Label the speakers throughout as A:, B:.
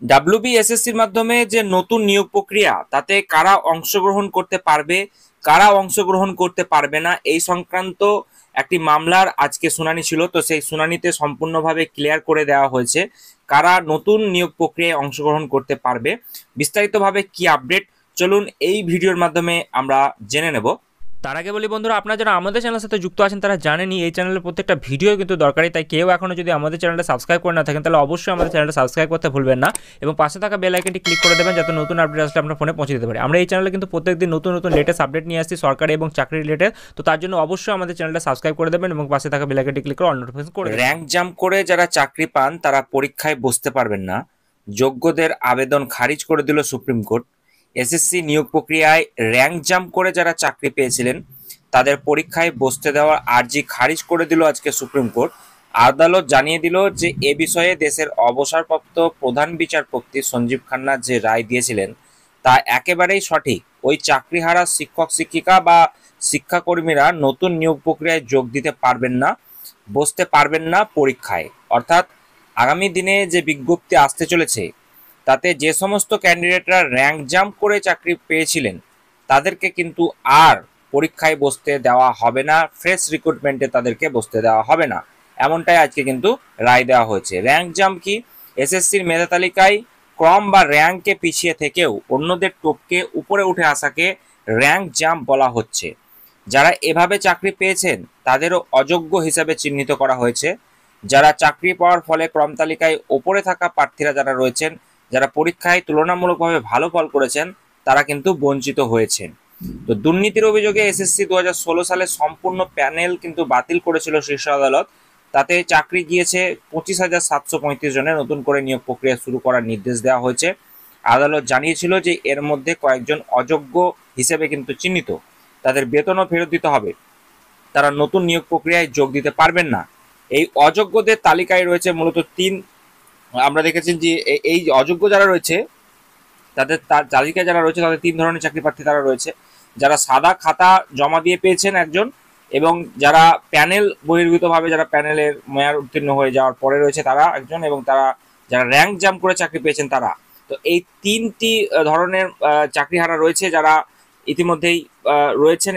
A: ডাব্লিউবিএসএসসির মাধ্যমে যে নতুন নিয়োগ প্রক্রিয়া তাতে কারা অংশগ্রহণ করতে পারবে, কারা অংশগ্রহণ করতে পারবে না, এই সংক্রান্ত একটি মামলার আজকে শুনানি ছিল। তো সেই শুনানিতে সম্পূর্ণভাবে ক্লিয়ার করে দেওয়া হয়েছে কারা নতুন নিয়োগ প্রক্রিয়ায় অংশগ্রহণ করতে পারবে। বিস্তারিতভাবে কি আপডেট, চলুন এই ভিডিওর মাধ্যমে আমরা জেনে নেব।
B: তার আগে বলি বন্ধুরা, আপনারা যারা আমাদের চ্যানেলের সাথে যুক্ত আছেন তারা জানেনই এই চ্যানেলের প্রত্যেকটা ভিডিও কিন্তু দরকারি, তাই কেউ এখনও যদি আমাদের চ্যানেলটা সাবস্ক্রাইব করে না থাকেন তাহলে অবশ্যই আমাদের চ্যানেলটা সাবস্ক্রাইব করতে ভুলবেন না এবং পাশে থাকা বেল আইকনটি ক্লিক করে দেবেন যাতে নতুন আপডেট আসলে আপনার ফোনে পৌঁছে দিতে পারে। আমরা এই চ্যানেলে কিন্তু প্রত্যেকদিন নতুন নতুন লেটেস্ট আপডেট নিয়ে আসছি সরকারি এবং চাকরি রিলেটেড, তো তার জন্য অবশ্যই আমাদের চ্যানেলটা সাবস্ক্রাইব করে দেবেন এবং পাশে থাকা বেল আইকনটি ক্লিক করে অল নোটিফিকেশন করে দেবেন।
A: র্যাঙ্ক জাম্প করে যারা চাকরি পান তারা পরীক্ষায় বসতে পারবেন না, যোগ্যদের আবেদন খারিজ করে দিল সুপ্রিম কোর্ট। এসএসসি নিয়োগ প্রক্রিয়ায় র্যাঙ্ক জাম্প করে যারা চাকরি পেয়েছিলেন তাদের পরীক্ষায় বসতে দেওয়ার আর্জি খারিজ করে দিল আজকে সুপ্রিম কোর্ট। আদালত জানিয়ে দিল যে এ বিষয়ে দেশের অবসরপ্রাপ্ত প্রধান বিচারপতি সঞ্জীব খান্না যে রায় দিয়েছিলেন তা একেবারেই সঠিক। ওই চাকরিহারা শিক্ষক শিক্ষিকা বা শিক্ষাকর্মীরা নতুন নিয়োগ প্রক্রিয়ায় যোগ দিতে পারবেন না, বসতে পারবেন না পরীক্ষায়। অর্থাৎ আগামী দিনে যে বিজ্ঞপ্তি আসতে চলেছে তাতে যে সমস্ত ক্যান্ডিডেটরা র্যাঙ্ক জাম্প করে চাকরি পেয়েছিলেন তাদেরকে কিন্তু আর পরীক্ষায় বসতে দেওয়া হবে না, ফ্রেশ রিক্রুটমেন্টে তাদেরকে বসতে দেওয়া হবে না, এমনটাই আজকে কিন্তু রায় দেওয়া হয়েছে। র্যাঙ্ক জাম্প কি? এসএসসির মেধা তালিকায় ক্রম বা র্যাঙ্কে পিছিয়ে থেকেও অন্যদের টপকে উপরে উঠে আসাকে র্যাঙ্ক জাম্প বলা হচ্ছে। যারা এভাবে চাকরি পেয়েছেন তাদেরও অযোগ্য হিসাবে চিহ্নিত করা হয়েছে। যারা চাকরি পাওয়ার ফলে ক্রম তালিকায় ওপরে থাকা প্রার্থীরা যারা রয়েছেন, যারা পরীক্ষায় তুলনামূলকভাবে ভালো ফল করেছেন তারা কিন্তু বঞ্চিত হয়েছেন। তো দুর্নীতির অভিযোগে এসএসসি 2016 সালে সম্পূর্ণ প্যানেল কিন্তু বাতিল করেছিল শীর্ষ আদালত। তাতে চাকরি গিয়েছে 25,735 জনের। নতুন করে নিয়োগ প্রক্রিয়া শুরু করার নির্দেশ দেওয়া হয়েছে। আদালত জানিয়েছিল যে এর মধ্যে কয়েকজন অযোগ্য হিসেবে কিন্তু চিহ্নিত, তাদের বেতনও ফেরত দিতে হবে, তারা নতুন নিয়োগ প্রক্রিয়ায় যোগ দিতে পারবেন না। এই অযোগ্যদের তালিকায় রয়েছে মূলত আমরা দেখেছি যে এই অযোগ্য যারা রয়েছে তাদের তালিকায় যারা রয়েছে তাদের 3 ধরনের চাকরি প্রার্থী তারা রয়েছে। যারা সাদা খাতা জমা দিয়ে পেয়েছেন একজন, এবং যারা প্যানেল বহির্ভূতভাবে যারা প্যানেলের মেয়াদ উত্তীর্ণ হয়ে যাওয়ার পরে রয়েছে তারা একজন, এবং যারা র্যাঙ্ক জাম্প করে চাকরি পেয়েছেন তারা। তো এই 3টি ধরনের চাকরিহারা রয়েছে যারা ইতিমধ্যেই রয়েছেন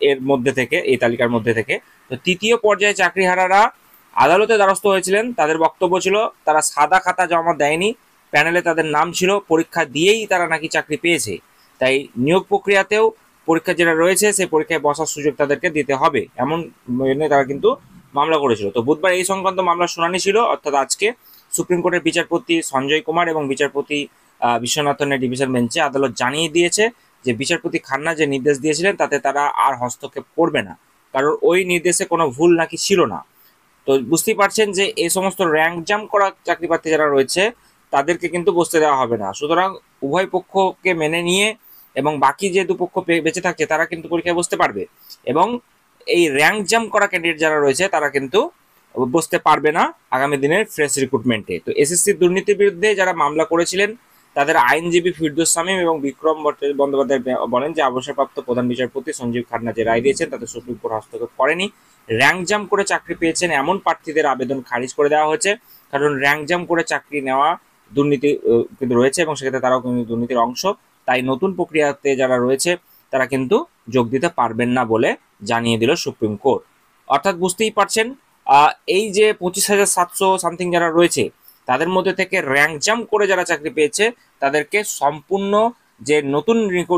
A: এর মধ্যে থেকে, এই তালিকার মধ্যে থেকে। তো তৃতীয় পর্যায়ে চাকরিহারারা আদালতে দ্বারস্থ হয়েছিলেন। তাদের বক্তব্য ছিল তারা সাদা খাতা জমা দেয়নি, প্যানেলে তাদের নাম ছিল, পরীক্ষা দিয়েই তারা নাকি চাকরি পেয়েছে। তাই নিয়োগ প্রক্রিয়াতেও পরীক্ষা যেটা রয়েছে সেই পরীক্ষায় বসার সুযোগ তাদেরকে দিতে হবে, এমন তারা কিন্তু মামলা করেছিল। তো বুধবার এই সংক্রান্ত মামলার শুনানি ছিল, অর্থাৎ আজকে সুপ্রিম কোর্টের বিচারপতি সঞ্জয় কুমার এবং বিচারপতি বিশ্বনাথনের ডিভিশন বেঞ্চে আদালত জানিয়ে দিয়েছে যে বিচারপতি খান্না যে নির্দেশ দিয়েছিলেন তাতে তারা আর হস্তক্ষেপ করবে না, কারণ ওই নির্দেশে কোনো ভুল নাকি ছিল না। তো বুঝতেই পারছেন যে এই সমস্ত র্যাঙ্ক জাম্প করা চাকরি প্রার্থী যারা রয়েছে তাদেরকে কিন্তু বসতে দেওয়া হবে না। সুতরাং উভয় পক্ষকে মেনে নিয়ে এবং বাকি যে দুপক্ষ বেঁচে থাকছে তারা কিন্তু পরীক্ষায় বসতে পারবে, এবং এই র্যাঙ্ক জাম্প করা ক্যান্ডিডেট যারা রয়েছে তারা কিন্তু বসতে পারবে না আগামী দিনের ফ্রেশ রিক্রুটমেন্টে। তো এসএসসির দুর্নীতির বিরুদ্ধে যারা মামলা করেছিলেন তাদের আইনজীবী ফিরদৌস শামীম এবং বিক্রম বন্দ্যোপাধ্যায় বলেন যে অবসরপ্রাপ্ত প্রধান বিচারপতি সঞ্জীব খান্না যে রায় দিয়েছেন তাতে সুপ্রিম কোর্ট হস্তক্ষেপ করেনি। র্যাঙ্ক জাম্প করে চাকরি পেয়েছেন এমন প্রার্থীদের আবেদন খারিজ করে দেওয়া হয়েছে, কারণ র্যাঙ্ক জাম্প করে চাকরি নেওয়া দুর্নীতি কিন্তু রয়েছে এবং সেক্ষেত্রে তারাও কিন্তু দুর্নীতির অংশ। তাই নতুন প্রক্রিয়াতে যারা রয়েছে তারা কিন্তু যোগ দিতে পারবেন না বলে জানিয়ে দিল সুপ্রিম কোর্ট। অর্থাৎ বুঝতেই পারছেন এই যে 25,700 সামথিং যারা রয়েছে তাদের মধ্যে থেকে র্যাঙ্ক জাম্প করে যারা চাকরি পেয়েছে তাদেরকে সম্পূর্ণ যে নতুন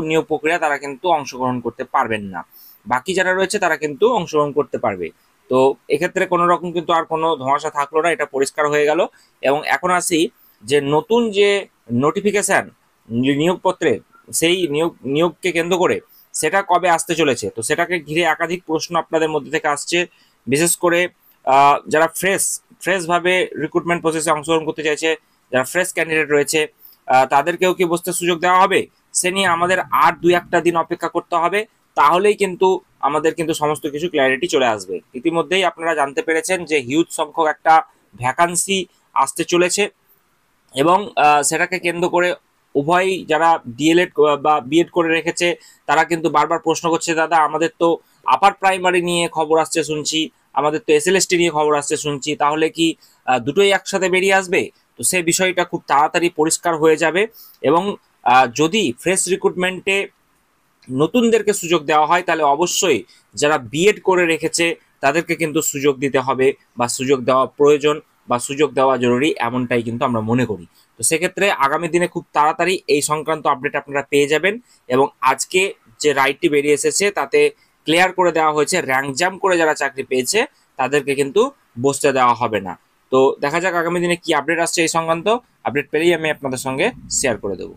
A: নিয়োগ প্রক্রিয়া তারা কিন্তু অংশগ্রহণ করতে পারবেন না। বাকি যারা রয়েছে তারা কিন্তু অংশগ্রহণ করতে পারবে। তো এক্ষেত্রে কোনো রকম কিন্তু আর কোনো ধোঁয়াশা থাকলো না, এটা পরিষ্কার হয়ে গেল। এবং এখন আসি যে নতুন যে নোটিফিকেশন নিয়োগপত্রের, সেই নিয়োগকে কেন্দ্র করে সেটা কবে আসতে চলেছে। তো সেটাকে ঘিরে একাধিক প্রশ্ন আপনাদের মধ্যে থেকে আসছে। বিশেষ করে যারা ফ্রেশভাবে রিক্রুটমেন্ট প্রসেসে অংশগ্রহণ করতে চাইছে, যারা ফ্রেশ ক্যান্ডিডেট রয়েছে তাদেরকেও কি বসতে সুযোগ দেওয়া হবে, সে নিয়ে আমাদের আর 2-1টা দিন অপেক্ষা করতে হবে, তাহলেই কিন্তু আমাদের কিন্তু সমস্ত কিছু ক্ল্যারিটি চলে আসবে। ইতিমধ্যেই আপনারা জানতে পেরেছেন যে হিউজ সংখ্যক একটা ভ্যাকান্সি আসতে চলেছে, এবং সেটাকে কেন্দ্র করে উভয়ই যারা ডিএলএড বা বিএড করে রেখেছে তারা কিন্তু বারবার প্রশ্ন করছে, দাদা আমাদের তো আপার প্রাইমারি নিয়ে খবর আসছে শুনছি, আমাদের তো এসএলএসটি নিয়ে খবর আসছে শুনছি, তাহলে কি দুটোই একসাথে বেরিয়ে আসবে? তো সেই বিষয়টা খুব তাড়াতাড়ি পরিষ্কার হয়ে যাবে। এবং যদি ফ্রেশ রিক্রুটমেন্টে নতুনদেরকে সুযোগ দেওয়া হয় তাহলে অবশ্যই যারা বিএড করে রেখেছে তাদেরকে কিন্তু সুযোগ দিতে হবে, বা সুযোগ দেওয়া প্রয়োজন, বা সুযোগ দেওয়া জরুরি, এমনটাই কিন্তু আমরা মনে করি। তো সেক্ষেত্রে আগামী দিনে খুব তাড়াতাড়ি এই সংক্রান্ত আপডেট আপনারা পেয়ে যাবেন। এবং আজকে যে রাইটটি বেরিয়ে এসেছে তাতে ক্লিয়ার করে দেওয়া হয়েছে র্যাঙ্ক জাম্প করে যারা চাকরি পেয়েছে তাদেরকে কিন্তু বসতে দেওয়া হবে না। তো দেখা যাক আগামী দিনে কি আপডেট আসছে এই সংক্রান্ত। আপডেট পেলেই আমি আপনাদের সঙ্গে শেয়ার করে দেবো।